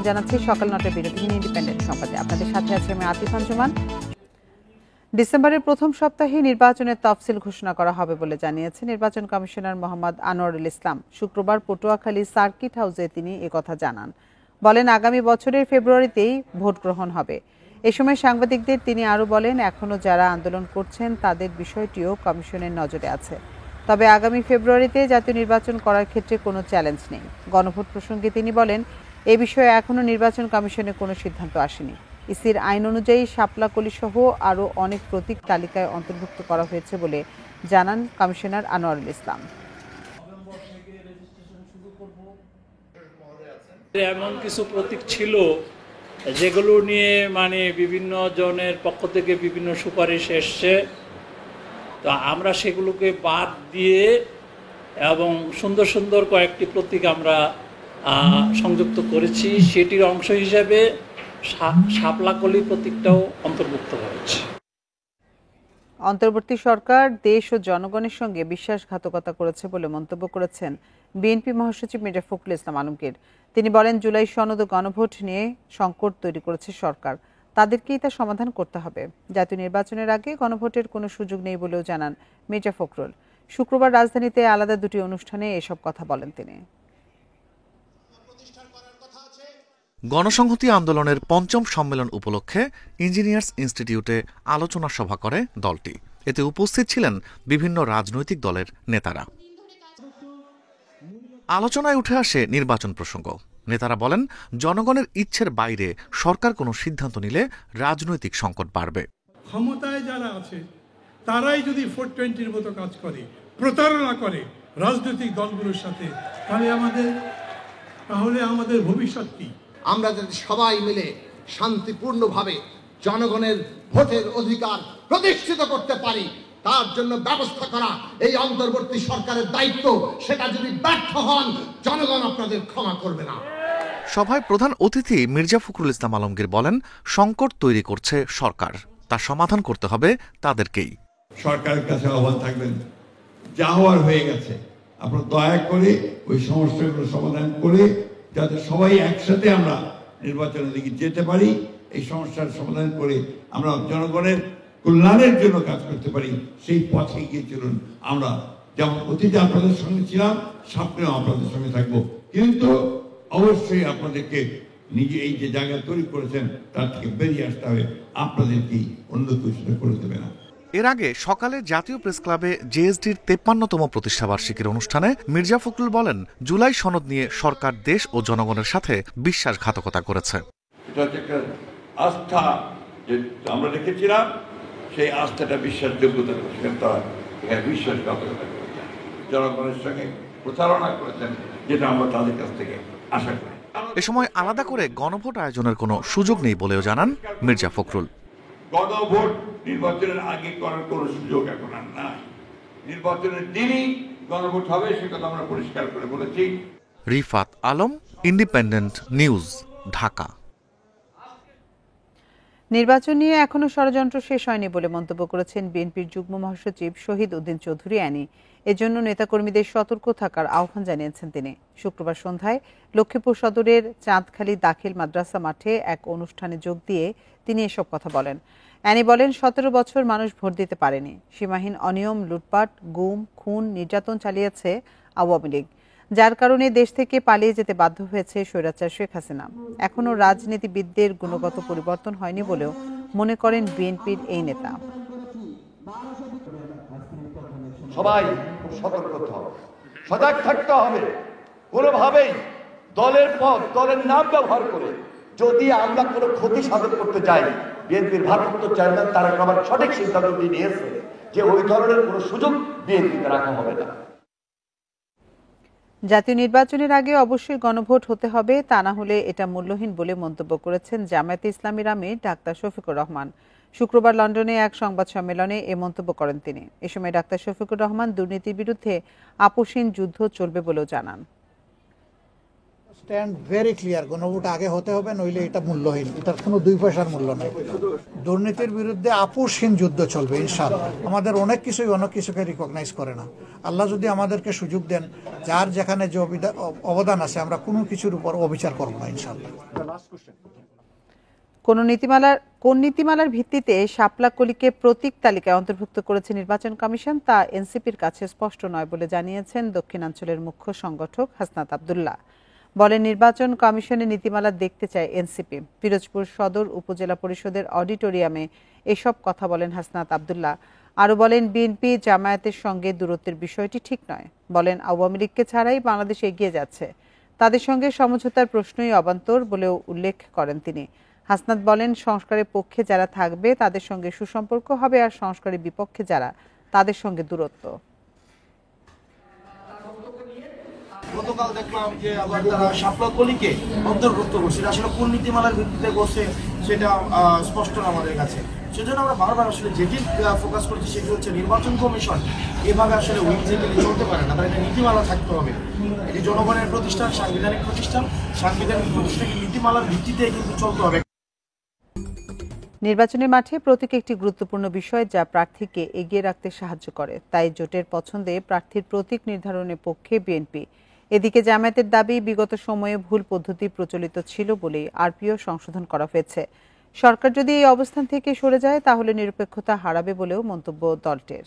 জানাচ্ছি সকাল ৯টার বিরোধী ইন্ডিপেন্ডেন্ট সংবাদে। আপনাদের সাথে আছে আমি আতিফ আঞ্জুমান। ডিসেম্বরের প্রথম সপ্তাহে নির্বাচনের তফসিল ঘোষণা করা হবে বলে জানিয়েছে নির্বাচন কমিশনার মোহাম্মদ আনোয়ারুল ইসলাম। শুক্রবার পটুয়াখালী সার্কিট হাউসে তিনি একথা জানান। বলেন, আগামী বছরের ফেব্রুয়ারিতেই ভোট গ্রহণ হবে। এ সময় সাংবাদিকদের তিনি আরও বলেন, এখনও যারা আন্দোলন করছেন তাদের বিষয়টিও কমিশনের নজরে আছে। তবে আগামী ফেব্রুয়ারিতে জাতীয় নির্বাচন করার ক্ষেত্রে কোনো চ্যালেঞ্জ নেই। গণভোট প্রসঙ্গে তিনি বলেন, এ বিষয়ে এখনও নির্বাচন কমিশনের কোনো সিদ্ধান্ত আসেনি। ইসির আইন অনুযায়ী শাপলাকলি সহ আরও অনেক প্রতীক তালিকায় অন্তর্ভুক্ত করা হয়েছে বলে জানান কমিশনার আনোয়ারুল ইসলাম। এমন কিছু প্রতীক ছিল যেগুলো নিয়ে বিভিন্ন জনের পক্ষ থেকে বিভিন্ন সুপারিশ এসছে, তো আমরা সেগুলোকে বাদ দিয়ে এবং সুন্দর সুন্দর কয়েকটি প্রতীক আমরা সংযুক্ত করেছি। সেটির অংশ হিসেবে শাপলাকলি প্রতীকটাও অন্তর্ভুক্ত হয়েছে। অন্তর্বর্তী সরকার দেশ ও জনগণের সঙ্গে বিশ্বাসঘাতকতা করেছে বলে মন্তব্য করেছেন বিএনপি মহাসচিব মির্জা ফখরুল ইসলাম আলমগীর। তিনি বলেন, জুলাই সনদ ও গণভোট নিয়ে সংকট তৈরি করেছে সরকার, তাদেরকেই তা সমাধান করতে হবে। জাতীয় নির্বাচনের আগে গণভোটের কোনো সুযোগ নেই বলেও জানান মির্জা ফখরুল। শুক্রবার রাজধানীতে আলাদা দুটি অনুষ্ঠানে এসব কথা বলেন তিনি। গণসংহতি আন্দোলনের পঞ্চম সম্মেলন উপলক্ষে ইঞ্জিনিয়ার্স ইনস্টিটিউটে আলোচনা সভা করে দলটি। এতে উপস্থিত ছিলেন বিভিন্ন রাজনৈতিক দলের নেতারা। আলোচনায় উঠে আসে নির্বাচন প্রসঙ্গ। নেতারা বলেন, জনগণের ইচ্ছের বাইরে সরকার কোনো সিদ্ধান্ত নিলে রাজনৈতিক সংকট বাড়বে। ক্ষমতায় যারা আছে তারাই যদি 420-র মতো কাজ করে, প্রতারণা করে রাজনৈতিক দলগুলোর সাথে, তাহলে আমাদের ভবিষ্যৎ কি? আমরা যদি সবাই মিলে শান্তিপূর্ণভাবে জনগণের ভোটের অধিকার প্রতিষ্ঠিত করতে পারি, তার জন্য ব্যবস্থা করা এই অন্তর্বর্তী সরকারের দায়িত্ব। সেটা যদি ব্যর্থ হন, জনগণ আপনাদের ক্ষমা করবে না। সভায় প্রধান অতিথি মির্জা ফখরুল ইসলাম আলমগীর বলেন, সংকট তৈরি করছে সরকার, তা সমাধান করতে হবে তাদেরকেই। সরকারের কাছে আহ্বান থাকবেন, যা হওয়ার হয়ে গেছে, আপনারা দয়া করে ওই সমস্যাগুলো সমাধান করে যাতে সবাই একসাথে আমরা নির্বাচনের দিকে যেতে পারি, এই সমস্যার সমাধান করে আমরা জনগণের কল্যাণের জন্য কাজ করতে পারি, সেই পথে গিয়ে চলুন। আমরা যেমন অতীতে আপনাদের সঙ্গে ছিলাম, সামনেও আপনাদের সঙ্গে থাকবো, কিন্তু অবশ্যই আপনাদেরকে নিজে এই যে জায়গা তৈরি করেছেন তার থেকে বেরিয়ে আসতে হবে। আপনাদেরকেই অন্য কেউ সেটা করে দেবে না। এর আগে সকালে জাতীয় প্রেস ক্লাবে জেএসডির 53তম প্রতিষ্ঠাবার্ষিকীর অনুষ্ঠানে মির্জা ফখরুল বলেন, জুলাই সনদ নিয়ে সরকার দেশ ও জনগণের সাথে বিশ্বাসঘাতকতা করেছে। এটা হচ্ছে একটা আস্থা যে আমরা রেখেছিলাম, সেই আস্থাটা বিশ্বাসযোগ্যতা বিশ্বাসঘাতকতা করেছেন, জনগণের সঙ্গে প্রতারণা করেছেন, যেটা আমরা তাদের কাছ থেকে আশা করি। এ সময় আলাদা করে গণভোট আয়োজনের কোনো সুযোগ নেই বলেও জানান মির্জা ফখরুল। গণভোট নির্বাচনের আগে করার কোনো সুযোগ এখন আর নাই। নির্বাচনের দিনই গণভোট হবে, সে কথা আমরা পরিষ্কার করে বলেছি। Rifat Alam, independent news, Dhaka. নির্বাচন নিয়ে এখনো ষড়যন্ত্র শেষ হয়নি বলে মন্তব্য করেছেন বিএনপির যুগ্ম মহাসচিব শহীদ উদ্দিন চৌধুরী অ্যানি। এজন্য নেতাকর্মীদের সতর্ক থাকার আহ্বান জানিয়েছেন তিনি। শুক্রবার সন্ধ্যায় লক্ষ্মীপুর সদরের চাঁদখালী দাখিল মাদ্রাসা মাঠে এক অনুষ্ঠানে যোগ দিয়ে তিনি এসব কথা বলেন। অ্যানি বলেন, 17 বছর মানুষ ভোট দিতে পারেনি। সীমাহীন অনিয়ম, লুটপাট, গুম, খুন, নির্যাতন চালিয়েছে আওয়ামী লীগ, যার কারণে দেশ থেকে পালিয়ে যেতে বাধ্য হয়েছে স্বৈরাচার শেখ হাসিনা। এখনও রাজনীতিবিদদের গুণগত পরিবর্তন হয়নি বলেও মনে করেন বিএনপির এই নেতা। সবাই খুব সতর্ক হতে হবে, সজাগ থাকতে হবে। কোনোভাবেই দলের পথ, দলের নাম ব্যবহার করে যদি আমরা কোনো ক্ষতি সাধন করতে চাই, বিএনপির ভারপ্রাপ্ত চেয়ারম্যান তারেক রহমান সঠিক সিদ্ধান্ত নিয়েছে যে ওই ধরনের কোনো সুযোগ বিএনপিতে রাখা হবে না। জাতীয় নির্বাচনের আগে অবশ্যই গণভোট হতে হবে, তা না হলে এটা মূল্যহীন বলে মন্তব্য করেছেন জামায়াতে ইসলামীর আমির ডাক্তার শফিকুর রহমান। শুক্রবার লন্ডনে এক সংবাদ সম্মেলনে এ মন্তব্য করেন তিনি। এ সময় ডাক্তার শফিকুর রহমান দুর্নীতির বিরুদ্ধে আপোষহীন যুদ্ধ চলবে বলেও জানান। স্ট্যান্ড ভেরি ক্লিয়ার, গণভোট আগে হতে হবে, নইলে এটা মূল্যহীন, এটার কোনো 2 পয়সার মূল্য নেই। দুর্নীতির বিরুদ্ধে আপোষহীন যুদ্ধ চলবে ইনশাআল্লাহ। আমাদের অনেক কিছুকে রিকগনাইজ করে না। আল্লাহ যদি আমাদেরকে সুযোগ দেন, যার যেখানে যে অবদান আছে, আমরা কোনো কিছুর উপর অবিচার করব না ইনশাআল্লাহ। কোন নীতিমালার ভিত্তিতে শাপলা কলিকে প্রতীক তালিকায় অন্তর্ভুক্ত করেছে নির্বাচন কমিশন তা এনসিপির কাছে স্পষ্ট নয় বলে জানিয়েছেন দক্ষিণাঞ্চলের মুখ্য সংগঠক হাসনাত আব্দুল্লাহ। বলেন, নির্বাচন কমিশনের নীতিমালা দেখতে চায় এনসিপি। পিরোজপুর সদর উপজেলা পরিষদের অডিটোরিয়ামে এসব কথা বলেন হাসনাত আব্দুল্লাহ। আরও বলেন, বিএনপি জামায়াতের সঙ্গে দূরত্বের বিষয়টি ঠিক নয়। বলেন, আওয়ামী লীগকে ছাড়াই বাংলাদেশ এগিয়ে যাচ্ছে, তাদের সঙ্গে সমঝোতার প্রশ্নই অবান্তর বলেও উল্লেখ করেন তিনি। হাসনাত বলেন, সংস্কারের পক্ষে যারা থাকবে তাদের সঙ্গে সুসম্পর্ক হবে, আর সংস্কারের বিপক্ষে যারা তাদের সঙ্গে দূরত্ব। গতকাল দেখলাম যে আবার তারা শাপলা কলিকে অন্তর্ভুক্ত করছে, আসলে কোন নীতিমালার ভিত্তিতে করছে সেটা স্পষ্ট না আমাদের কাছে। সেজন্য আমরা বারবার আসলে যেটি ফোকাস করছি সেটি হচ্ছে নির্বাচন কমিশন এভাবে আসলে উইকজিক্যালি চলতে পারে না, তার একটা নীতিমালা থাকতে হবে। এটি জনগণের প্রতিষ্ঠান, সাংবিধানিক প্রতিষ্ঠান, সাংবিধানিক প্রতিষ্ঠানকে নীতিমালার ভিত্তিতে কিন্তু চলতে হবে। নির্বাচনের মাঠে প্রতীক একটি গুরুত্বপূর্ণ বিষয় যা প্রার্থীকে এগিয়ে রাখতে সাহায্য করে। তাই জোটের পছন্দে প্রার্থীর প্রতীক নির্ধারণের পক্ষে বিএনপি। এদিকে জামায়াতের দাবি, বিগত সময়ে ভুল পদ্ধতি প্রচলিত ছিল বলেই আরপিও সংশোধন করা হয়েছে। সরকার যদি এই অবস্থান থেকে সরে যায় তাহলে নিরপেক্ষতা হারাবে বলেও মন্তব্য দলটির।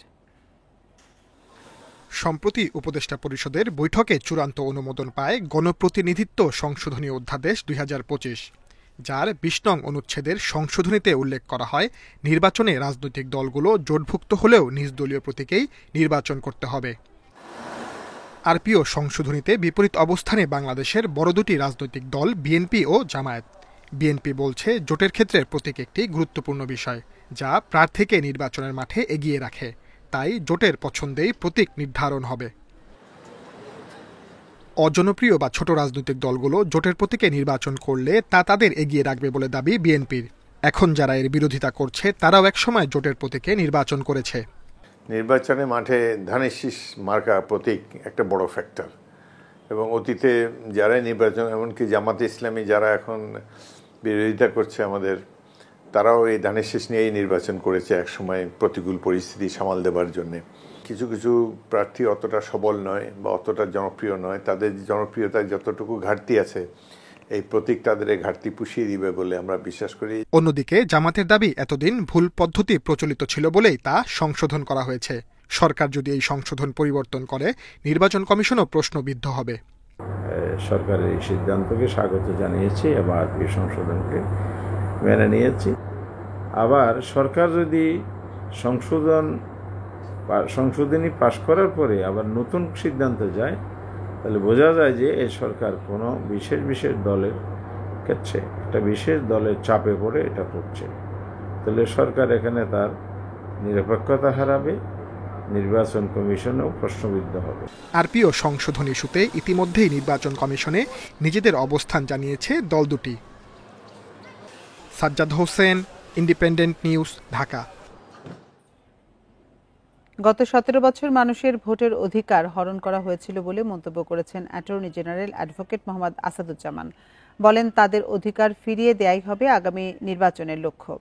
সম্প্রতি উপদেষ্টা পরিষদের বৈঠকে চূড়ান্ত অনুমোদন পায় গণপ্রতিনিধিত্ব সংশোধনী অধ্যাদেশ 2025, যার 20 নং অনুচ্ছেদের সংশোধনীতে উল্লেখ করা হয়, নির্বাচনে রাজনৈতিক দলগুলো জোটভুক্ত হলেও নিজ দলীয় প্রতীকেই নির্বাচন করতে হবে। আরপিও সংশোধনীতে বিপরীত অবস্থানে বাংলাদেশের বড় দুটি রাজনৈতিক দল বিএনপি ও জামায়াত। বিএনপি বলছে, জোটের ক্ষেত্রে প্রতীক একটি গুরুত্বপূর্ণ বিষয় যা প্রার্থীকে নির্বাচনের মাঠে এগিয়ে রাখে, তাই জোটের পছন্দেই প্রতীক নির্ধারণ হবে। অজনপ্রিয় বা ছোট রাজনৈতিক দলগুলো জোটের প্রতীকে নির্বাচন করলে তা তাদের এগিয়ে রাখবে বলে দাবি বিএনপির। এখন যারা এর বিরোধিতা করছে তারাও একসময় জোটের প্রতীকে নির্বাচন করেছে। নির্বাচনের মাঠে ধানের শীষ মার্কা প্রতীক একটা বড় ফ্যাক্টর, এবং অতীতে যারাই নির্বাচন, এমনকি জামাতে ইসলামী যারা এখন বিরোধিতা করছে আমাদের, তারাও এই ধানের শীষ নিয়েই নির্বাচন করেছে একসময় প্রতিকূল পরিস্থিতি সামাল দেবার জন্যে। কিছু কিছু প্রার্থী অতটা সবল নয় বা অতটা জনপ্রিয় নয়, তাদের জনপ্রিয়তায় যতটুকু ঘাটতি আছে এই প্রতীক তাদের ঘাটতি পুষিয়ে দিবে বলে আমরা বিশ্বাস করি। অন্যদিকে জামাতের দাবি, এতদিন ভুল পদ্ধতি প্রচলিত ছিল বলেই তা সংশোধন করা হয়েছে। সরকার যদি এই সংশোধন পরিবর্তন করে, নির্বাচন কমিশনও প্রশ্নবিদ্ধ হবে। সরকারের এই সিদ্ধান্তকে স্বাগত জানিয়েছি এবং আরপিও সংশোধনকে মেনে নিয়েছি। আবার সরকার যদি সংশোধনী পাশ করার পরে আবার নতুন সিদ্ধান্ত যায়, তাহলে বোঝা যায় যে এই সরকার কোনো বিশেষ দলের ক্ষেত্রে একটা বিশেষ দলের চাপে পড়ে এটা করছে। তাহলে সরকার এখানে তার নিরপেক্ষতা হারাবে, নির্বাচন কমিশনও প্রশ্নবিদ্ধ হবে। আরপিও সংশোধন ইস্যুতে ইতিমধ্যেই নির্বাচন কমিশনে নিজেদের অবস্থান জানিয়েছে দল দুটি। Sajjad Hossain, independent news, Dhaka. গত 17 বছর মানুষের ভোটের অধিকার হরণ করা হয়েছিল বলে মন্তব্য করেছেন attorney general advocate Mohammad Asaduzzaman. বলেন, তাদের অধিকার ফিরিয়ে দেয়াই হবে আগামী নির্বাচনের লক্ষ্য।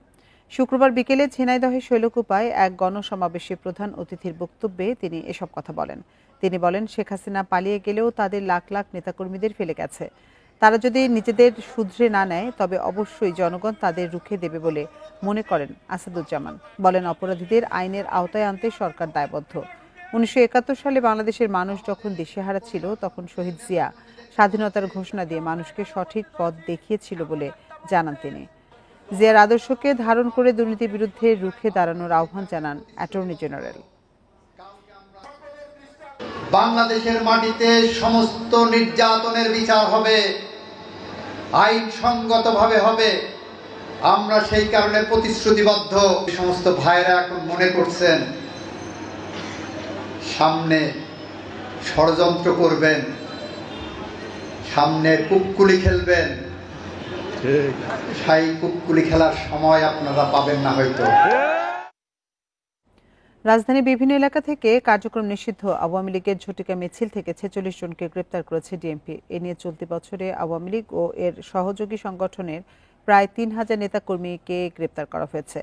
শুক্রবার বিকেলে ঝিনাইদহের শৈলকুপায় এক গণসমাবেশে প্রধান অতিথির বক্তব্যে তিনি এসব কথা বলেন। তিনি বলেন, শেখ হাসিনা পালিয়ে গেলেও তাদের লাখ লাখ নেতাকর্মীদের ফেলে গেছে। তারা যদি নিজেদের শুধরে না নেয় তবে অবশ্যই জনগণ তাদের রুখে দেবে বলে মনে করেন আসাদুজ্জামান। বলেন, অপরাধীদের আইনের আওতায় আনতে সরকার দায়বদ্ধ। 1971 সালে বাংলাদেশের মানুষ যখন দিশেহারা ছিল, তখন শহীদ জিয়া স্বাধীনতার ঘোষণা দিয়ে মানুষকে সঠিক পথ দেখিয়েছিল বলে জানান তিনি। জিয়ার আদর্শকে ধারণ করে দুর্নীতির বিরুদ্ধে রুখে দাঁড়ানোর আহ্বান জানান অ্যাটর্নি জেনারেল। বাংলাদেশের মাটিতে সমস্ত নির্যাতনের বিচার হবে, আইনসঙ্গতভাবে হবে। আমরা সেই কারণে প্রতিশ্রুতিবদ্ধ। সমস্ত ভাইরা এখন মনে করছেন সামনে ষড়যন্ত্র করবেন, সামনে কুক্কুলি খেলবেন, সেই কুক্কুলি খেলার সময় আপনারা পাবেন না হয়তো। রাজধানীর বিভিন্ন এলাকা থেকে কার্যক্রম নিষিদ্ধ আওয়ামী লীগের ঝটিকা মিছিল থেকে ৪৬ জনকে গ্রেপ্তার করেছে ডিএমপি। এ নিয়ে চলতি বছরে আওয়ামী লীগ ও এর সহযোগী সংগঠনের প্রায় ৩,০০০ নেতাকর্মীকে গ্রেপ্তার করা হয়েছে।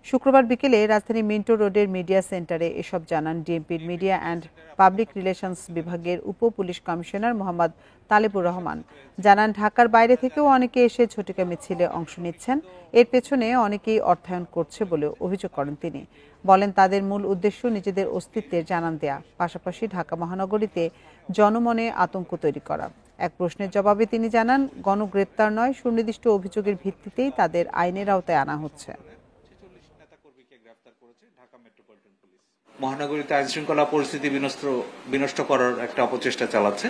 শুক্রবার বিকেলে রাজধানী মিন্টো রোডের মিডিয়া সেন্টারে এসব জানান ডিএমপির মিডিয়া অ্যান্ড পাবলিক রিলেশনস বিভাগের উপ পুলিশ কমিশনার মোহাম্মদ তালেবুর রহমান। জানান, ঢাকার বাইরে থেকেও অনেকে এসে ঝটিকা মিছিলে অংশ নিচ্ছেন। এর পেছনে অনেকেই অর্থায়ন করছে বলে অভিযোগ করেন তিনি। বলেন, তাদের মূল উদ্দেশ্য নিজেদের অস্তিত্বের জানান দেয়া, পাশাপাশি ঢাকা মহানগরীতে জনমনে আতঙ্ক তৈরি করা। এক প্রশ্নের জবাবে তিনি জানান, গণগ্রেপ্তার নয়, সুনির্দিষ্ট অভিযোগের ভিত্তিতেই তাদের আইনের আওতায় আনা হচ্ছে। মহানগরীতে আইন শৃঙ্খলা পরিস্থিতি বিনষ্ট করার একটা অপচেষ্টা চালাচ্ছে।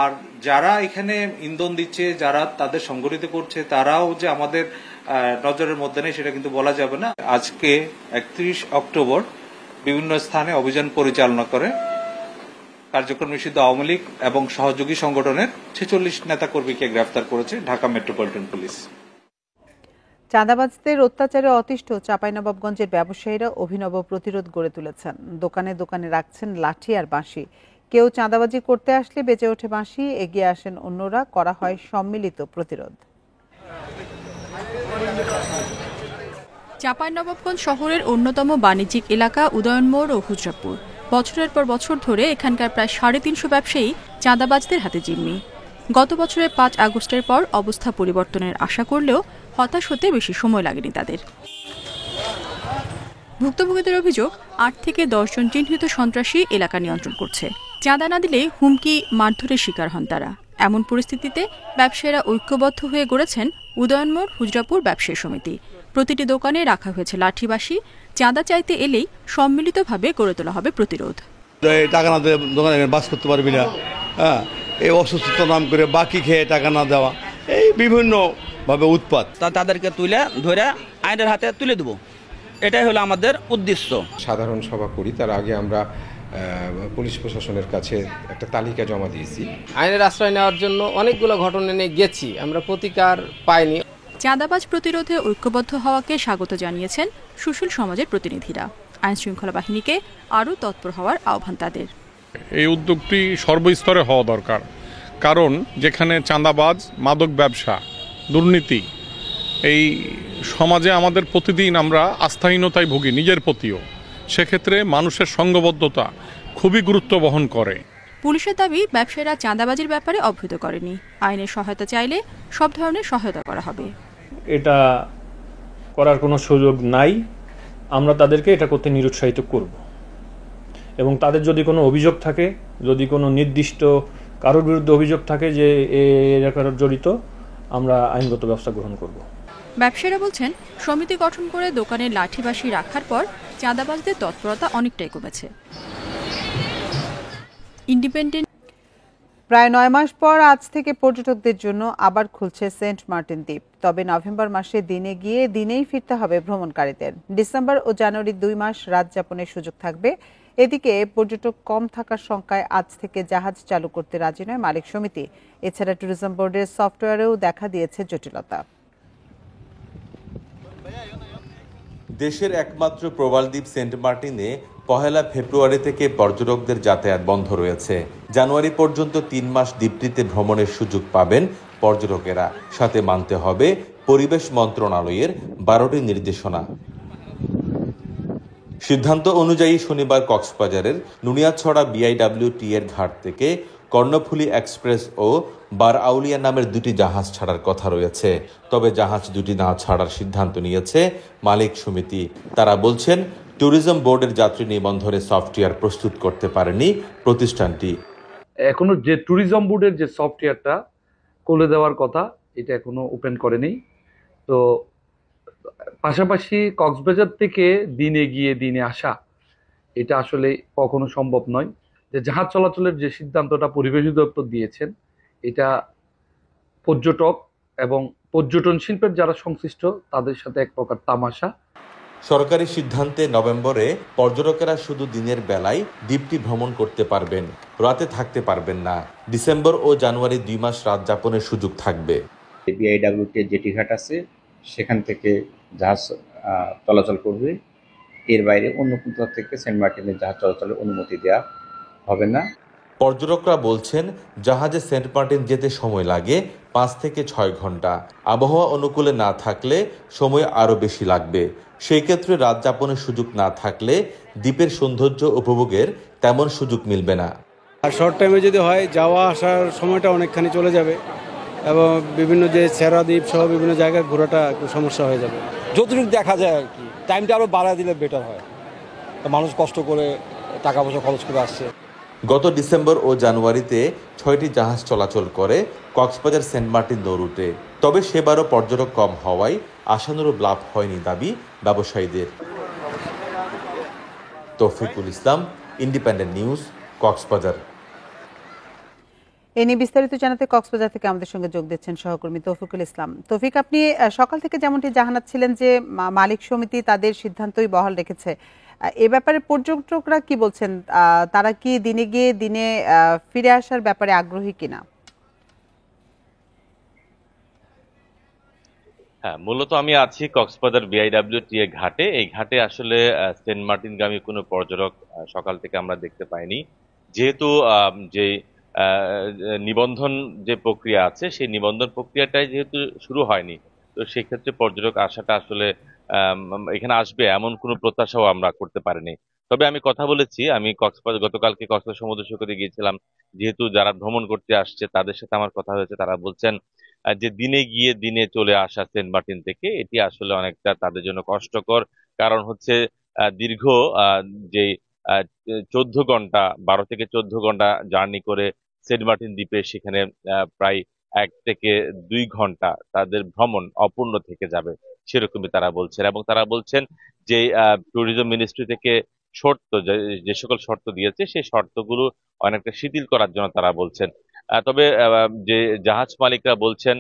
আর যারা এখানে ইন্ধন দিচ্ছে, যারা তাদের সংগঠিত করছে, তারাও যে আমাদের নজরের মধ্যে নেই সেটা কিন্তু বলা যাবে না। আজকে ৩১ অক্টোবর বিভিন্ন স্থানে অভিযান পরিচালনা করে কার্যক্রম নিষিদ্ধ আওয়ামী লীগ এবং সহযোগী সংগঠনের ৪৬ নেতাকর্মীকে গ্রেফতার করেছে ঢাকা মেট্রোপলিটন পুলিশ। চাঁদাবাজদের অত্যাচারে অতিষ্ঠ চাঁপাইনবাবগঞ্জের ব্যবসায়ীরা অভিনব প্রতিরোধ গড়ে তুলেছেন। দোকানে দোকানে রাখছেন লাঠি আর বাঁশি। কেউ চাঁদাবাজি করতে আসলে বেজে ওঠে বাঁশি, এগিয়ে আসেন অন্যরা, করা হয় সম্মিলিত প্রতিরোধ। চাঁপাইনবাবগঞ্জ শহরের অন্যতম বাণিজ্যিক এলাকা উদয়নমোড় ও হুজরাপুর। বছরের পর বছর ধরে এখানকার প্রায় ৩৫০ ব্যবসায়ী চাঁদাবাজদের হাতে জিম্মি। গত বছরের ৫ আগস্টের পর অবস্থা পরিবর্তনের আশা করলেও হতাশ হতে বেশি সময় লাগেনি তাদের। ভুক্তভোগীদের অভিযোগ, ৮ থেকে ১০ জন চিহ্নিত সন্ত্রাসী এলাকা নিয়ন্ত্রণ করছে। চাঁদা না দিলে হুমকি, মারধরের শিকার হন তারা। এমন পরিস্থিতিতে ব্যবসায়ীরা ঐক্যবদ্ধ হয়ে গড়েছেন উদয়নমোড় হুজরাপুর ব্যবসায়ী সমিতি। প্রতিটি দোকানে রাখা হয়েছে লাঠি বাঁশি। চাঁদা চাইতে এলেই সম্মিলিতভাবে গড়ে তোলা হবে প্রতিরোধ। টাকা না দিলে দোকানে বাস করতে পারবি না, হ্যাঁ, এই অসুস্থতার নাম করে বাকি খেয়ে টাকা না দেওয়া, এই বিভিন্ন ভাবে উৎপাত। তাদেরকে তুলে ধরে আইনের হাতে তুলে দেব, এটাই হলো আমাদের উদ্দেশ্য। সাধারণ সভা করি, তার আগে আমরা পুলিশ প্রশাসনের কাছে একটা তালিকা জমা দিয়েছি। আইনের আশ্রয় নেওয়ার জন্য অনেকগুলো ঘটনা নিয়ে গেছি, আমরা প্রতিকার পাইনি। চাঁদাবাজ প্রতিরোধে ঐক্যবদ্ধ হওয়াকে স্বাগত জানিয়েছেন সুশীল সমাজের প্রতিনিধিরা। আইন শৃঙ্খলা বাহিনীকে আরও তৎপর হওয়ার আহ্বান তাদের। এই উদ্যোগটি সর্বস্তরে হওয়া দরকার, কারণ যেখানে চাঁদাবাজ, মাদক ব্যবসা, দুর্নীতি, এই সমাজে আমাদের প্রতিদিন আমরা আস্থাহীনতায় ভুগি নিজের প্রতিও। সেক্ষেত্রে মানুষের সংঘবদ্ধতা খুবই গুরুত্ব বহন করে। পুলিশের দাবি, ব্যবসায়ীরা চাঁদাবাজির ব্যাপারে অবহিত করেনি। আইনের সহায়তা চাইলে সব ধরনের সহায়তা করা হবে। এটা করার কোনো সুযোগ নাই, আমরা তাদেরকে এটা করতে নিরুৎসাহিত করব। এবং তাদের যদি কোনো অভিযোগ থাকে, যদি কোনো নির্দিষ্ট কারোর বিরুদ্ধে অভিযোগ থাকে যে এলাকার জড়িত, আমরা আইনগত ব্যবস্থা গ্রহণ করব। ব্যবসায়ীরা বলছেন, সমিতি গঠন করে দোকানে লাঠি বাঁশি রাখার পর চাঁদাবাজদের তৎপরতা অনেকটাই কমেছে। ইন্ডিপেন্ডেন্ট। প্রায় ৯ মাস পর আজ থেকে পর্যটকদের জন্য আবার খুলছে সেন্ট মার্টিন দ্বীপ। তবে নভেম্বর মাসে দিনে গিয়ে দিনেই ফিরতে হবে ভ্রমণকারীদের। ডিসেম্বর ও জানুয়ারি 2 মাস রাত যাপনের সুযোগ থাকবে। এদিকে পর্যটক কম থাকার শঙ্কায় আজ থেকে জাহাজ চালু করতে রাজি নয় মালিক সমিতি। এছাড়া ট্যুরিজম বোর্ডের সফটওয়্যারেও দেখা দিয়েছে জটিলতা। দেশের একমাত্র প্রবাল দ্বীপ সেন্ট মার্টিনে 1 ফেব্রুয়ারি থেকে পর্যটকদের যাতায়াত বন্ধ রয়েছে। জানুয়ারি পর্যন্ত 3 মাস দ্বীপটিতে ভ্রমণের সুযোগ পাবেন পর্যটকেরা। সাথে মানতে হবে পরিবেশ মন্ত্রণালয়ের 12টি নির্দেশনা। সিদ্ধান্ত অনুযায়ী শনিবার কক্সবাজারের নুনিয়াছড়া BIWT এর ঘাট থেকে কর্ণফুলী এক্সপ্রেস ও বার আউলিয়া নামের 2টি জাহাজ ছাড়ার কথা রয়েছে। তবে জাহাজ 2টি না ছাড়ার সিদ্ধান্ত নিয়েছে মালিক সমিতি। তারা বলছেন, ট্যুরিজম বোর্ডের যাত্রী নিবন্ধনের সফটওয়্যার প্রস্তুত করতে পারেনি প্রতিষ্ঠানটি। এখনো যে ট্যুরিজম বোর্ডের যে সফটওয়্যারটা খুলে দেওয়ার কথা, এটা এখনো ওপেন করেনি। তো পাশাপাশি কক্সবাজার থেকে দিনে গিয়ে দিনে আসা, এটা আসলে কখনো সম্ভব নয়। যে জাহাজ চলাচলের যে সিদ্ধান্তটা পরিবেশ অধিদপ্তর দিয়েছেন, এটা পর্যটক এবং পর্যটন শিল্পের যারা সংশ্লিষ্ট তাদের সাথে এক প্রকার তামাশা। সরকারি সিদ্ধান্তে নভেম্বরে পর্যটকেরা শুধু দিনের বেলায় দ্বীপটি ভ্রমণ করতে পারবেন, রাতে থাকতে পারবেন না। ডিসেম্বর ও জানুয়ারি 2 মাস রাত যাপনের সুযোগ থাকবে। BIWT জেটি ঘাট আছে, সেখান থেকে জাহাজ চলাচল করবে এর বাইরে অন্য কোথাও থেকে সেন্ট মার্টিনের জাহাজ চলাচলের অনুমতি দেওয়া হবে না। পর্যটকরা বলছেন জাহাজে সেন্ট মার্টিন যেতে সময় লাগে 5 থেকে 6 ঘন্টা। আবহাওয়া অনুকূলে না থাকলে সময় আরও বেশি লাগবে। সেই ক্ষেত্রে রাত যাপনের সুযোগ না থাকলে দ্বীপের সৌন্দর্য উপভোগের তেমন সুযোগ মিলবে না। আর শর্ট টাইমে যদি হয় যাওয়া আসার সময়টা অনেকখানি চলে যাবে এবং বিভিন্ন যে সেরা দ্বীপ সহ বিভিন্ন জায়গায় ঘোরাটা একটু সমস্যা হয়ে যাবে। যতটুকু দেখা যায় আর কি, টাইমটা আরও বাড়া দিলে বেটার হয়। মানুষ কষ্ট করে টাকা পয়সা খরচ করে আসছে। গত ডিসেম্বর ও জানুয়ারিতে 6টি জাহাজ চলাচল করে কক্সবাজার সেন্ট মার্টিন নৌরুটে। তবে সেবারও পর্যটক কম হওয়ায় আশানুরূপ লাভ হয়নি দাবি ব্যবসায়ীদের। তৌফিকুল ইসলাম, ইন্ডিপেন্ডেন্ট নিউজ, কক্সবাজার। এ নিয়ে বিস্তারিত জানাতে কক্সবাজার থেকে আমাদের সঙ্গে যোগ দিচ্ছেন সহকর্মী তৌফিকুল ইসলাম। তৌফিক, আপনি সকাল থেকে যেমনটি জানাচ্ছিলেন যে মালিক সমিতি তাদের সিদ্ধান্তই বহাল রেখেছে, এ ব্যাপারে পর্যটকরা কি বলছেন? তারা কি দিনে গিয়ে দিনে ফিরে আসার ব্যাপারে আগ্রহী কিনা? হ্যাঁ, মূলত আমি আছি কক্সবাজার BIWTA ঘাটে। এই ঘাটে আসলে সেন্ট মার্টিনগামী কোনো পর্যটক সকাল থেকে আমরা দেখতে পাইনি, যেহেতু যে নিবন্ধন যে প্রক্রিয়া আছে সেই নিবন্ধন প্রক্রিয়াটাই যেহেতু শুরু হয়নি, তো সেক্ষেত্রে পর্যটক আসাটা আসলে এখানে আসবে এমন কোনো প্রত্যাশাও আমরা করতে পারিনি। তবে আমি কথা বলেছি, আমি গতকালকে কক্সবাজার সমুদ্র সৈকতে গিয়েছিলাম, যেহেতু যারা ভ্রমণ করতে আসছে তাদের সাথে আমার কথা হয়েছে। তারা বলছেন যে দিনে গিয়ে দিনে চলে আসা সেন্ট মার্টিন থেকে এটি আসলে অনেকটা তাদের জন্য কষ্টকর। কারণ হচ্ছে দীর্ঘ যে 14 ঘন্টা 12 থেকে 14 ঘন্টা জার্নি করে সেন্ট মার্টিন দ্বীপে সেখানে প্রায় 1 থেকে 2 ঘন্টা তাদের ভ্রমণ অপূর্ণ থেকে যাবে, সেরকমই তারা বলছেন। এবং তারা বলছেন যে ট্যুরিজম মিনিস্ট্রি থেকে শর্ত, যে সকল শর্ত দিয়েছে সেই শর্তগুলো অনেকটা শিথিল করার জন্য তারা বলছেন। তবে যে জাহাজ মালিকরা বলছেন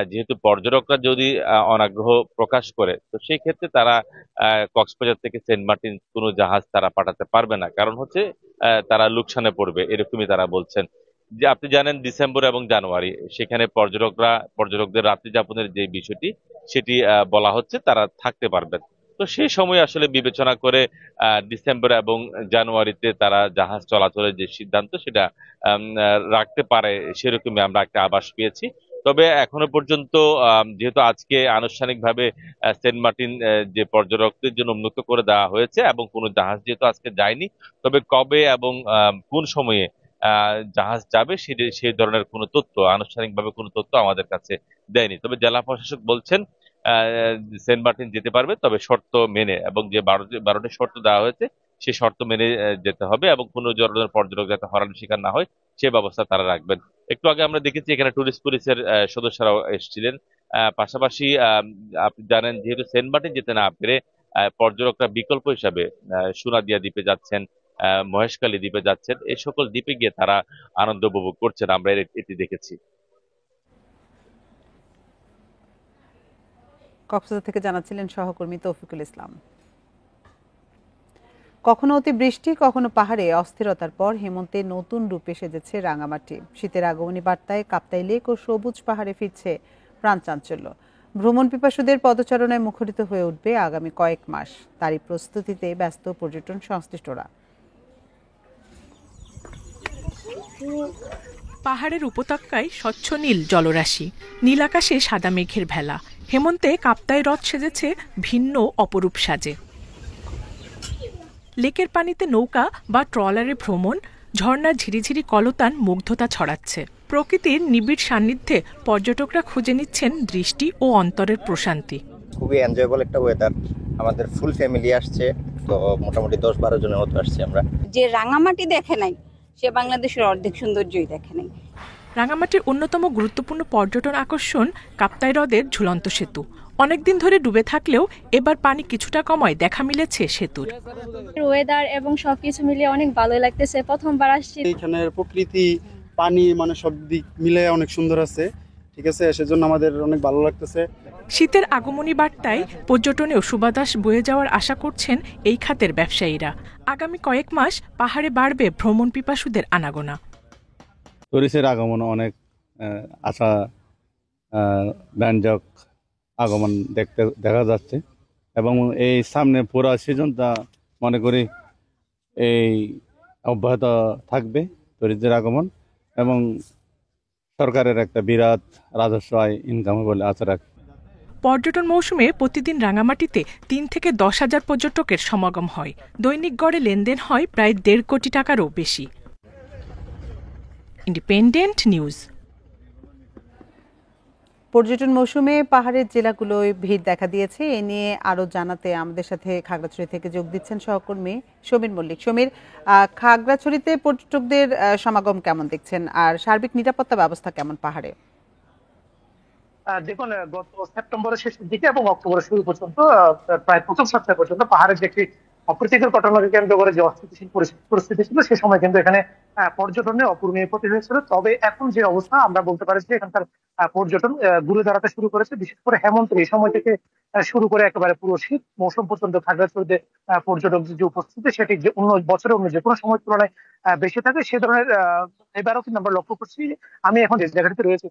যেহেতু পর্যটকরা যদি অনাগ্রহ প্রকাশ করে, তো সেই ক্ষেত্রে তারা কক্সবাজার থেকে সেন্ট মার্টিন কোনো জাহাজ তারা পাঠাতে পারবে না, কারণ হচ্ছে তারা লোকসানে পড়বে, এরকমই তারা বলছেন। যে আপনি জানেন ডিসেম্বর এবং জানুয়ারি সেখানে পর্যটকদের রাত্রি যাপনের যে বিষয়টি সেটি বলা হচ্ছে তারা থাকতে পারবেন। তো সেই সময় আসলে বিবেচনা করে ডিসেম্বর এবং জানুয়ারিতে তারা জাহাজ চলাচলের যে সিদ্ধান্ত সেটা রাখতে পারে, সেরকমই আমরা একটা আভাস পেয়েছি। তবে এখনো পর্যন্ত যেহেতু আজকে আনুষ্ঠানিকভাবে সেন্ট মার্টিন যে পর্যটকদের জন্য উন্মুক্ত করে দেওয়া হয়েছে এবং কোনো জাহাজ যেহেতু আজকে যায়নি, তবে কবে এবং কোন সময়ে জাহাজ যাবে সেই ধরনের কোনো তথ্য, আনুষ্ঠানিকভাবে কোনো তথ্য আমাদের কাছে দেয়নি। তবে জেলা প্রশাসক বলছেন সেন্ট মার্টিন যেতে পারবে, তবে শর্ত মেনে, এবং যে 12টি শর্ত দেওয়া হয়েছে সেই শর্ত মেনে যেতে হবে এবং কোনো ধরনের পর্যটক যাতে হয়রানির শিকার না হয় সে ব্যবস্থা তারা রাখবেন। একটু আগে আমরা দেখেছি এখানে টুরিস্ট পুলিশের সদস্যরাও এসেছিলেন। পাশাপাশি আপনি জানেন যেহেতু সেন্ট মার্টিন যেতে না পেরে পর্যটকরা বিকল্প হিসাবে সোনাদিয়া দ্বীপে যাচ্ছেন, মহেশখালী দ্বীপে যাচ্ছেন, এই সকল দ্বীপে গিয়ে তারা আনন্দ উপভোগ করছেন, আমরা এটি দেখেছি। কক্সবাজার থেকে জানাচ্ছিলেন সহকর্মী তৌফিকুল ইসলাম। কখনো অতি বৃষ্টি, কখনো পাহাড়ে অস্থিরতার পর হেমন্তে নতুন রূপে সেজেছে রাঙামাটি। শীতের আগমনী বার্তায় কাপ্তাই লেক ও সবুজ পাহাড়ে ফিরছে প্রাণচাঞ্চল্য। ভ্রমণ পিপাসুদের পদচারণায় মুখরিত হয়ে উঠবে আগামী কয়েক মাস, তারই প্রস্তুতিতে ব্যস্ত পর্যটন সংশ্লিষ্টরা। পাহাড়ের উপত্যকায় স্বচ্ছ নীল জলরাশি, নীল আকাশে সাদা মেঘের ভেলা। হেমন্তে কাপ্তাই হ্রদ সেজেছে ভিন্ন অপরূপ সাজে। লেকের পানিতে নৌকা বা ট্রলারে ভ্রমণ, ঝর্ণার ঝিরিঝিরি কলতান মুগ্ধতা ছড়াচ্ছে। প্রকৃতির নিবিড় সান্নিধ্যে পর্যটকরা খুঁজে নিচ্ছেন দৃষ্টি ও অন্তরের প্রশান্তি। খুবই এনজয়েবল একটা ওয়েদার। আমাদের ফুল ফ্যামিলি আসছে, তো মোটামুটি 10-12 জনের মতো আসছে আমরা। যে রাঙামাটি দেখে নাই সে বাংলাদেশের অর্ধেক সৌন্দর্যই দেখে নাই। রাঙামাটির অন্যতম গুরুত্বপূর্ণ পর্যটন আকর্ষণ কাপ্তাই হ্রদের ঝুলন্ত সেতু। অনেকদিন ধরে ডুবে থাকলেও এবার পানি কিছুটা কমায় দেখা মিলেছে সেতুর। ওয়েদার এবং সবকিছু মিলিয়ে অনেক ভালো লাগতেছে, প্রথমবার আসছি। এখানের প্রকৃতি, পানি, মানে সব দিক মিলে অনেক সুন্দর আছে, ঠিক আছে, সেজন্য আমাদের অনেক ভালো লাগতেছে। শীতের আগমনী বার্তায় পর্যটনেও সুবাতাস বয়ে যাওয়ার আশা করছেন এই খাতের ব্যবসায়ীরা। আগামী কয়েক মাস পাহাড়ে বাড়বে ভ্রমণ পিপাসুদের আনাগোনা। টুরিস্টের আগমন অনেক আশা ব্যঞ্জক আগমন দেখা যাচ্ছে। এবং এই সামনে পুরো সিজনটা মনে করি এই অব্যাহত থাকবে টুরিস্টদের আগমন, এবং সরকারের একটা বিরাট রাজস্ব আয় ইনকাম বলে আশা রাখি। পর্যটন মৌসুমে প্রতিদিন রাঙামাটিতে 3 থেকে 10,000 পর্যটকের সমাগম হয়। দৈনিক গড়ে লেনদেন হয় প্রায় 1.5 কোটি টাকারও বেশি। Independent news. পর্যটন মৌসুমে পাহাড়ের জেলাগুলোয় ভিড় দেখা দিয়েছে। এ নিয়ে আরো জানাতে আমাদের সাথে খাগড়াছড়ি থেকে যোগ দিচ্ছেন সহকর্মী সমীর মল্লিক। সমীর, খাগড়াছড়িতে পর্যটকদের সমাগম কেমন দেখছেন, আর সার্বিক নিরাপত্তা ব্যবস্থা কেমন পাহাড়ে? দেখুন, গত সেপ্টেম্বরের শেষের দিকে এবং অক্টোবরের শুরু পর্যন্ত প্রায় প্রথম সপ্তাহ পর্যন্ত পাহাড়ের যে একটি অপ্রীতিকর ঘটনাকে কেন্দ্র করে যে অস্থিতিশীল পরিস্থিতি ছিল, সে সময় কিন্তু এখানে পর্যটনে অপূরণীয় ক্ষতি হয়েছিল। তবে এখন যে অবস্থা, আমরা বলতে পারি যে এখানকার পর্যটন ঘুরে দাঁড়াতে শুরু করেছে। বিশেষ করে হেমন্তের এই সময় থেকে শুরু করে একেবারে পুরো শীত মৌসুম পর্যন্ত খাগড়াছড়িতে পর্যটকদের যে উপস্থিতি, সেটি যে অন্য বছরের অন্য যে কোনো সময় তুলনায় বেশি থাকে। সে ধরনের এবারও কিন্তু আমরা লক্ষ্য করছি। আমি এখন যে জায়গাটিতে রয়েছে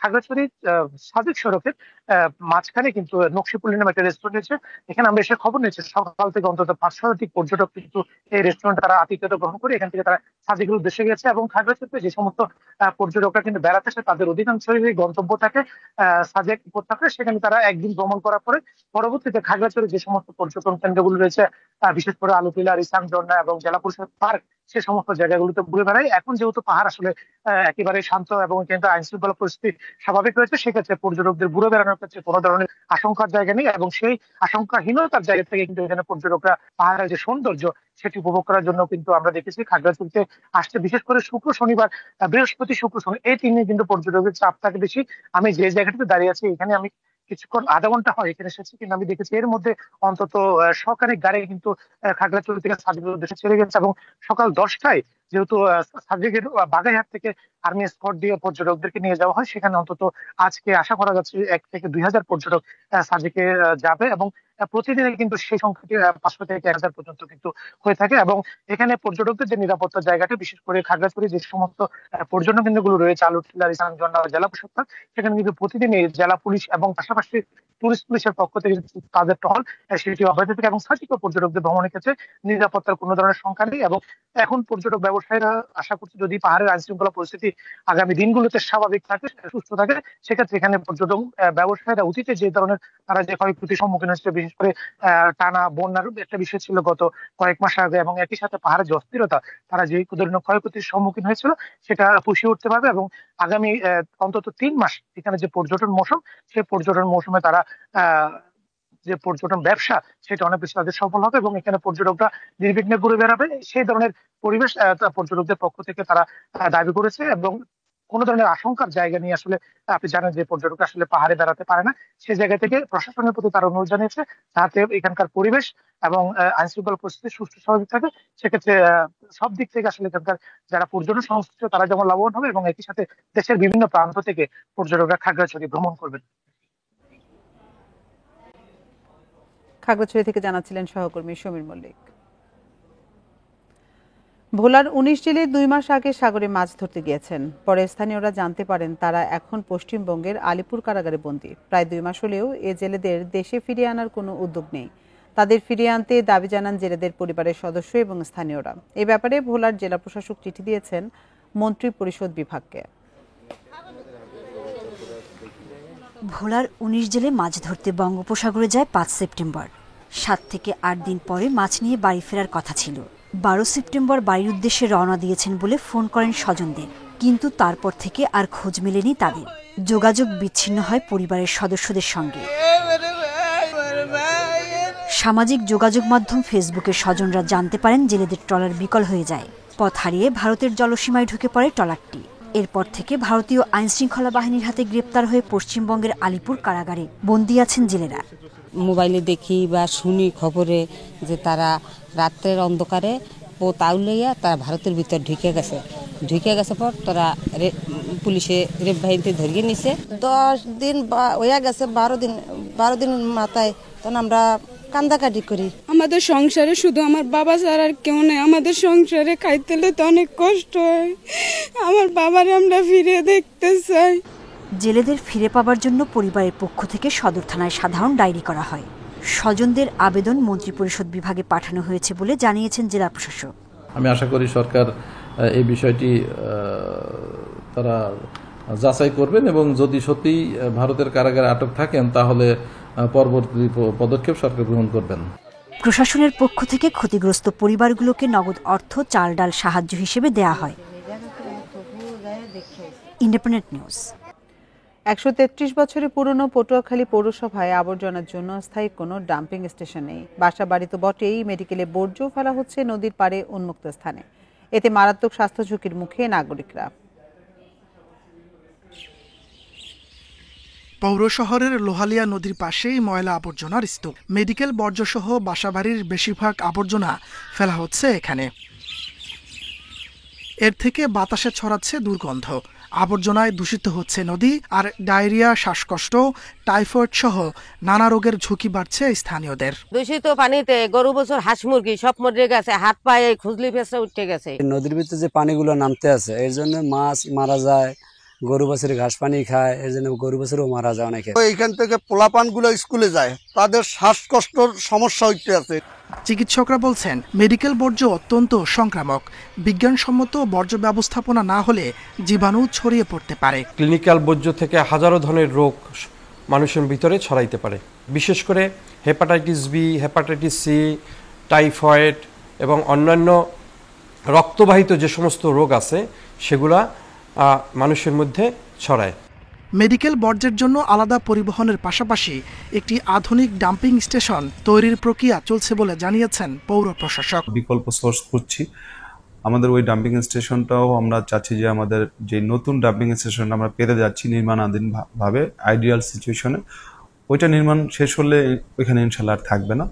খাগড়াছড়ি সাজেক সড়কের মাঝখানে কিন্তু নকশিপুলি নামে একটা রেস্টুরেন্ট রয়েছে। এখানে আমরা এসে খবর নিয়েছি সকাল থেকে অন্তত 500 পর্যটক কিন্তু এই রেস্টুরেন্ট তারা আতিথ্যতা গ্রহণ করে এখান থেকে তারা সাজেকের উদ্দেশ্যে গেছে। এবং খাগড়াছড়িতে যে সমস্ত পর্যটকরা কিন্তু বেড়াতে আসে, তাদের অধিকাংশই গন্তব্য থাকে সাজেক উপত্যকায়। সেখানে তারা একদিন ভ্রমণ করার পরে পরবর্তীতে খাগড়াছড়ি যে সমস্ত পর্যটন কেন্দ্রগুলো রয়েছে, বিশেষ করে আলুটিলা, রিসাং ঝর্ণা এবং জেলা পরিষদ পার্ক, সে সমস্ত জায়গাগুলোতে ঘুরে বেড়ায়। এখন যেহেতু পাহাড় আসলে একেবারে শান্ত এবং কিন্তু আইন শৃঙ্খলা পরিস্থিতি স্বাভাবিক রয়েছে, সেক্ষেত্রে পর্যটকদের ঘুরে বেড়ানোর ক্ষেত্রে কোনো ধরনের আশঙ্কার জায়গা নেই। এবং সেই আশঙ্কাহীনতার জায়গা থেকে কিন্তু এখানে পর্যটকরা পাহাড়ের যে সৌন্দর্য, সেটি উপভোগ করার জন্য কিন্তু আমরা দেখেছি খাগড়াছড়িতে আসছে। বিশেষ করে শুক্র শনিবার, বৃহস্পতি শুক্র শনি, এই 3 দিন কিন্তু পর্যটকের চাপ থাকে বেশি। আমি যে জায়গাটিতে দাঁড়িয়ে আছি, এখানে আমি কিছুক্ষণ আধা ঘন্টা হয় এখানে এসেছি, কিন্তু আমি দেখেছি এর মধ্যে অন্তত সরকারের গাড়ি কিন্তু খাগড়াছড়ি থেকে সাজেকের উদ্দেশ্যে ছেড়ে গেছে। এবং সকাল 10টায় যেহেতু সাজেকের বাগাইহাট থেকে আর্মি স্কোয়াড দিয়ে পর্যটকদেরকে নিয়ে যাওয়া হয়, সেখানে অন্তত আজকে আশা করা যাচ্ছে 1 থেকে 2,000 পর্যটক সাজেকে যাবে। এবং প্রতিদিনে কিন্তু সেই সংখ্যাটি 500 থেকে 1,000 পর্যন্ত কিন্তু হয়ে থাকে। এবং এখানে পর্যটকদের যে নিরাপত্তার জায়গাটি, বিশেষ করে খাগড়াছড়ি যে সমস্ত পর্যটন কেন্দ্রগুলো রয়েছে, আলুটিলা, রিসাং ঝর্ণা, জেলা পরিষদ, সেখানে কিন্তু প্রতিদিনই জেলা পুলিশ এবং পাশাপাশি টুরিস্ট পুলিশের পক্ষ থেকে তাদের টহল সেটি অব্যাহত থাকে। এবং সাজেক পর্যটকদের ভ্রমণের ক্ষেত্রে নিরাপত্তার কোনো ধরনের সংখ্যা নেই। এবং এখন পর্যটক ব্যবসায়ীরা আশা করছে যদি পাহাড়ের আইন শৃঙ্খলা পরিস্থিতি আগামী দিনগুলোতে স্বাভাবিক থাকে, সুস্থ থাকে, সেক্ষেত্রে এখানে পর্যটক ব্যবসায়ীরা অতীতে যে ধরনের তারা যে ক্ষয়ক্ষতির সম্মুখীন হচ্ছে, বিশেষ করে টানা বন্যার একটা বিষয় ছিল গত কয়েক মাস আগে, এবং একই সাথে পাহাড়ের যে অস্থিরতা, তারা যে ধরনের ক্ষয়ক্ষতির সম্মুখীন হয়েছিল সেটা পুষিয়ে উঠতে পারবে। এবং আগামী অন্তত 3 মাস এখানে যে পর্যটন মৌসুম, সেই পর্যটন মৌসুমে তারা যে পর্যটন ব্যবসা, সেটা অনেক বেশি তাদের সফল হবে। এবং এখানে পর্যটকরা নির্বিঘ্নে ঘুরে বেড়াবে, সেই ধরনের পরিবেশ পর্যটকদের পক্ষ থেকে তারা দাবি করেছে। এবং কোনো ধরনের আশঙ্কার জায়গা নিয়ে আসলে আপনি জানেন যে পর্যটক আসলে পাহাড়ে বেড়াতে পারে না, সেই জায়গা থেকে প্রশাসনের প্রতি তারা অনুরোধ জানিয়েছে যাতে এখানকার পরিবেশ এবং আইন শৃঙ্খলা পরিস্থিতি সুষ্ঠু স্বাভাবিক থাকে। সেক্ষেত্রে সব দিক থেকে আসলে এখানকার যারা পর্যটন সংশ্লিষ্ট তারা যেমন লাভবান হবে, এবং একই সাথে দেশের বিভিন্ন প্রান্ত থেকে পর্যটকরা খাগড়াছড়ি ভ্রমণ করবেন। খাগড়াছড়ি থেকে জানাচ্ছিলেন সহকর্মী সমীর মল্লিক। ভোলার 19 জেলে 2 মাস আগে সাগরে মাছ ধরতে গিয়েছেন। পরে স্থানীয়রা জানতে পারেন তারা এখন পশ্চিমবঙ্গের আলিপুর কারাগারে বন্দী। প্রায় 2 মাস হলেও এ জেলেদের দেশে ফিরিয়ে আনার কোনো উদ্যোগ নেই। তাদের ফিরিয়ে আনতে দাবি জানান জেলেদের পরিবারের সদস্য এবং স্থানীয়রা। এ ব্যাপারে ভোলার জেলা প্রশাসক চিঠি দিয়েছেন মন্ত্রী পরিষদ বিভাগকে। ভোলার 19 জেলে মাছ ধরতে বঙ্গোপসাগরে যায় 5 সেপ্টেম্বর। 7 থেকে 8 দিন পরে মাছ নিয়ে বাড়ি ফেরার কথা ছিল। 12 সেপ্টেম্বর বাড়ির উদ্দেশ্যে রওনা দিয়েছেন বলে ফোন করেন স্বজনদের, কিন্তু তারপর থেকে আর খোঁজ মেলেনি তাদের। যোগাযোগ বিচ্ছিন্ন হয় পরিবারের সদস্যদের সঙ্গে। সামাজিক যোগাযোগ মাধ্যম ফেসবুকের স্বজনরা জানতে পারেন জেলেদের ট্রলার বিকল হয়ে যায়। পথ হারিয়ে ভারতের জলসীমায় ঢুকে পড়ে ট্রলারটি। এরপর থেকে ভারতীয় আইনশৃঙ্খলা বাহিনীর হাতে গ্রেপ্তার হয়ে পশ্চিমবঙ্গের আলিপুর কারাগারে বন্দী আছেন জেলেরা। মোবাইলে দেখি বা শুনি খবরে যে তারা রাত্রের অন্ধকারে তাউল লইয়া তারা ভারতের ভিতর ঢুকে গেছে পর তারা পুলিশে রেপ বাহিনীতে ধরিয়ে নিছে। 10 দিন হয়ে গেছে, 12 দিন মাথায় তখন আমরা কান্দাকাটি করি। আমাদের সংসারে শুধু আমার বাবা ছাড়া আর কেউ নেই। আমাদের সংসারে খাইতে তো অনেক কষ্ট হয়। আমার বাবারে আমরা ফিরে দেখতে চাই। জেলেদের ফিরে পাবার জন্য পরিবারের পক্ষ থেকে সদর থানায় সাধারণ ডায়েরি করা হয়। স্বজনদের আবেদন মন্ত্রিপরিষদ বিভাগে পাঠানো হয়েছে বলে জানিয়েছেন জেলা প্রশাসক। আমি আশা করি সরকার এই বিষয়টি তারা যাচাই করবেন এবং যদি সত্যি ভারতের কারাগারে আটক থাকেন তাহলে পরবর্তী পদক্ষেপ সরকার গ্রহণ করবেন। প্রশাসনের পক্ষ থেকে ক্ষতিগ্রস্ত পরিবারগুলোকে নগদ অর্থ, চাল ডাল সাহায্য হিসেবে দেয়া হয়। Independent news. 133 বছরের পুরনো পটুয়াখালী পৌরসভায় আবর্জনার জন্য স্থায়ী কোনো ডাম্পিং স্টেশন নেই। বাসা বাড়ি তো বটেই, মেডিকেলে বর্জ্য ফেলা হচ্ছে নদীর পাড়ে উন্মুক্ত স্থানে। এতে মারাত্মক স্বাস্থ্য ঝুঁকির মুখে নাগরিকরা। পৌর শহরের লোহালিয়া নদীর পাশেই ময়লা আবর্জনার স্তূপ। মেডিকেল বর্জ্যসহ বাসাবাড়ির বেশিরভাগ আবর্জনা ফেলা হচ্ছে এখানে। এর থেকে বাতাসে ছড়াচ্ছে দুর্গন্ধ। আবর্জনায় দূষিত হচ্ছে নদী, আর ডায়রিয়া, শ্বাসকষ্ট, টাইফয়েড সহ নানা রোগের ঝুঁকি বাড়ছে স্থানীয়দের। দূষিত পানিতে গরু, বছর, হাঁস, মুরগি সব মরে গেছে, হাত পায়ে খুজলি ফেসে উঠে গেছে। নদীর ভিতরে যে পানিগুলো নামতে আছে এর জন্য মাছ মারা যায়, গরু বাছুর ঘাস পানি খায়, এর জন্য গরু বাছুরও মারা যায় অনেকে। এইখান থেকে পোলাপানগুলো স্কুলে যায়, তাদের শ্বাসকষ্টর সমস্যা হইতে আছে। চিকিৎসকরা বলছেন মেডিকেল বর্জ্য অত্যন্ত সংক্রামক। বিজ্ঞানসম্মত বর্জ্য ব্যবস্থাপনা না হলে জীবাণু ছড়িয়ে পড়তে পারে। ক্লিনিক্যাল বর্জ্য থেকে হাজারো ধরনের রোগ মানুষের ভিতরে ছড়াইতে পারে, বিশেষ করে hepatitis B, hepatitis C, typhoid এবং অন্যান্য রক্তবাহিত যে সমস্ত রোগ আছে সেগুলা মানুষের মধ্যে ছড়ায়। মেডিকেল বর্জ্যের জন্য আলাদা পরিবহনের পাশাপাশি একটি আধুনিক ডাম্পিং স্টেশন তৈরির প্রক্রিয়া চলছে বলে জানিয়েছেন পৌর প্রশাসক। বিকল্প সোর্স করছি আমাদের ওই ডাম্পিং স্টেশনটাও আমরা চাচ্ছি যে আমাদের যে নতুন ডাম্পিং স্টেশন আমরা পেতে যাচ্ছি নির্মাণাধীন ভাবে আইডিয়াল সিচুয়েশনে, ওইটা নির্মাণ শেষ হলে ওইখানে ইনশাল্লাহ আর থাকবে না।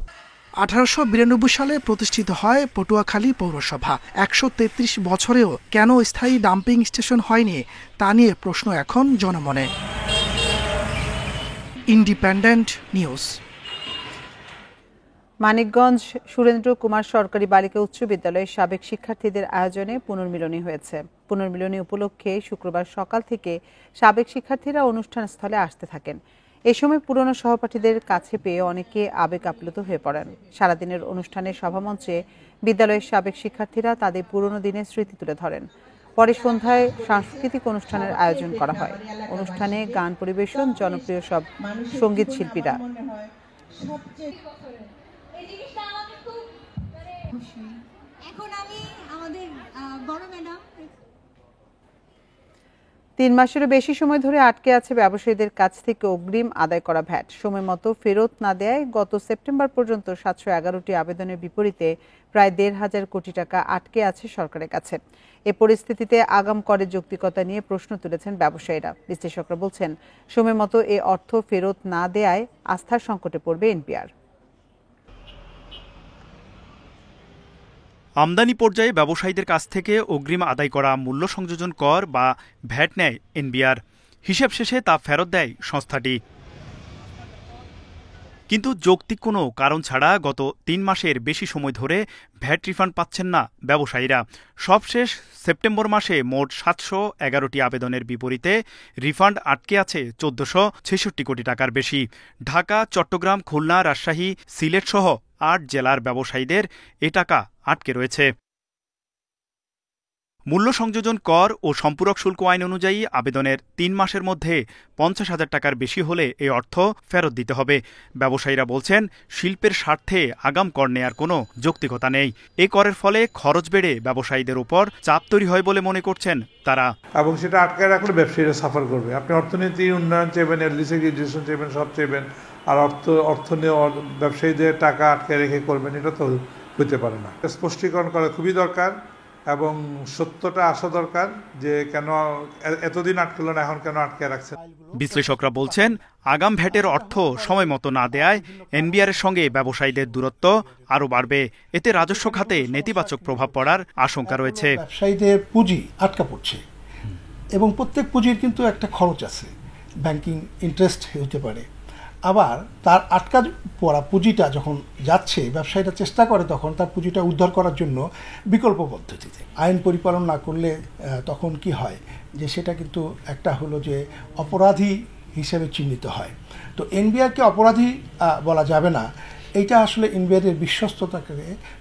1892 সালে প্রতিষ্ঠিত হয় পটুয়াখালী পৌরসভা। 133 বছরেও কেন স্থায়ী ডাম্পিং স্টেশন হয়নি তা নিয়ে প্রশ্ন এখন জনমনে। Independent News. মানিকগঞ্জ সুরেন্দ্র কুমার সরকারি বালিকা উচ্চ বিদ্যালয়ের সাবেক শিক্ষার্থীদের আয়োজনে পুনর্মিলনী হয়েছে। পুনর্মিলনী উপলক্ষে শুক্রবার সকাল থেকে সাবেক শিক্ষার্থীরা অনুষ্ঠান স্থলে আসতে থাকেন। এ সময় পুরনো সহপাঠীদের কাছে পেয়ে অনেকে আবেগ আপ্লুত হয়ে পড়েন। সারাদিনের অনুষ্ঠানের সভামঞ্চে বিদ্যালয়ের সাবেক শিক্ষার্থীরা তাদের পুরনো দিনের স্মৃতি তুলে ধরেন। পরে সন্ধ্যায় সাংস্কৃতিক অনুষ্ঠানের আয়োজন করা হয়। অনুষ্ঠানে গান পরিবেশন জনপ্রিয় সব সঙ্গীত শিল্পীরা। 3 মাসেরও বেশি সময় ধরে আটকে আছে ব্যবসায়ীদের কাছ থেকে অগ্রিম আদায় করা ভ্যাট। সময় মতো ফেরত না দেয় গত সেপ্টেম্বর পর্যন্ত 711টি আবেদনের বিপরীতে প্রায় 1,500 কোটি টাকা আটকে আছে সরকারের কাছে। এ পরিস্থিতিতে আগাম করের যৌক্তিকতা নিয়ে প্রশ্ন তুলেছেন ব্যবসায়ীরা। বিশ্লেষকরা বলছেন, সময় মতো এ অর্থ ফেরত না দেয়ায় আস্থার সংকটে পড়বে এনবিআর। আমদানি পর্যায়ে ব্যবসায়ীদের কাছ থেকে অগ্রিম আদায় করা মূল্য সংযোজন কর বা ভ্যাট নেয় এনবিআর। হিসেব শেষে তা ফেরত দেয় সংস্থাটি। কিন্তু যৌক্তিক কোনো কারণ ছাড়া গত 3 মাসের বেশি সময় ধরে ভ্যাট রিফান্ড পাচ্ছেন না ব্যবসায়ীরা। সবশেষ সেপ্টেম্বর মাসে মোট 711টি আবেদনের বিপরীতে রিফান্ড আটকে আছে 1466 কোটি টাকার বেশি। ঢাকা, চট্টগ্রাম, খুলনা, রাজশাহী, সিলেট সহ 8 জেলার ব্যবসায়ীদের এ টাকা আটকে রয়েছে। মূল্য সংযোজন কর ও সম্পূরক শুল্ক আইন অনুযায়ী আবেদনের 3 মাসের মধ্যে 50,000 টাকার বেশি হলে এই অর্থ ফেরত দিতে হবে। ব্যবসায়ীরা বলছেন, শিল্পের স্বার্থে আগাম কর নেয়ার কোনো যৌক্তিকতা নেই। এই করের ফলে খরচ বেড়ে ব্যবসায়ীদের উপর চাপ তৈরি হয় বলে মনে করছেন তারা। এবং সেটা আটকায় রাখলে ব্যবসায়ীরা সাফার করবে। আপনি অর্থনীতি উন্নয়ন চাইবেন, এলডিসি গ্রাজুয়েশন চাইবেন, সব চাইবেন, আর অর্থ নিয়ে ব্যবসায়ীদের টাকা আটকায় রেখে করবেন, এটা তো হতে পারে না। স্পষ্টীকরণ করা খুবই দরকার এবং সত্যটা আসা দরকার যে কেন এতদিন আটকালো না, এখন কেন আটকে রাখছে। বিশ্লেষকরা বলছেন, আগাম ভ্যাটের অর্থ সময় মতো না দেয়ায় এনবিআরের সঙ্গে ব্যবসায়ীদের দূরত্ব আরও বাড়বে। এতে রাজস্ব খাতে নেতিবাচক প্রভাব পড়ার আশঙ্কা রয়েছে। ব্যবসায়ীদের পুঁজি আটকা পড়ছে এবং প্রত্যেক পুঁজির কিন্তু একটা খরচ আছে, ব্যাংকিং ইন্টারেস্ট হতে পারে। আবার তার আটকা পড়া পুঁজিটা যখন যাচ্ছে, ব্যবসায়ীরা চেষ্টা করে তখন তার পুঁজিটা উদ্ধার করার জন্য বিকল্প পদ্ধতিতে। আইন পরিপালন না করলে তখন কি হয় যে সেটা কিন্তু একটা হলো যে অপরাধী হিসেবে চিহ্নিত হয়। তো এনবিআরকে অপরাধী বলা যাবে না, এইটা আসলে এনবিআরের বিশ্বস্ততাকে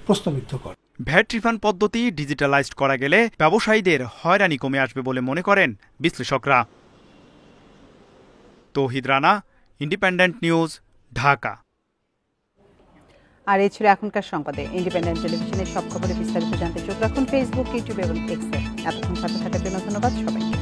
প্রশ্নবিদ্ধ করে। ভ্যাট রিফান্ড পদ্ধতি ডিজিটালাইজড করা গেলে ব্যবসায়ীদের হয়রানি কমে আসবে বলে মনে করেন বিশ্লেষকরা। তৌহিদ রানা, ইন্ডিপেন্ডেন্ট নিউজ, ঢাকা। আর এই ছিল এখনকার সংবাদে। ইন্ডিপেন্ডেন্ট টেলিভিশনের সব খবরে বিস্তারিত জানতে চোখ রাখুন ফেসবুক, ইউটিউব এবং এক্সে। এতক্ষণ সাথে থাকার জন্য ধন্যবাদ সবাইকে।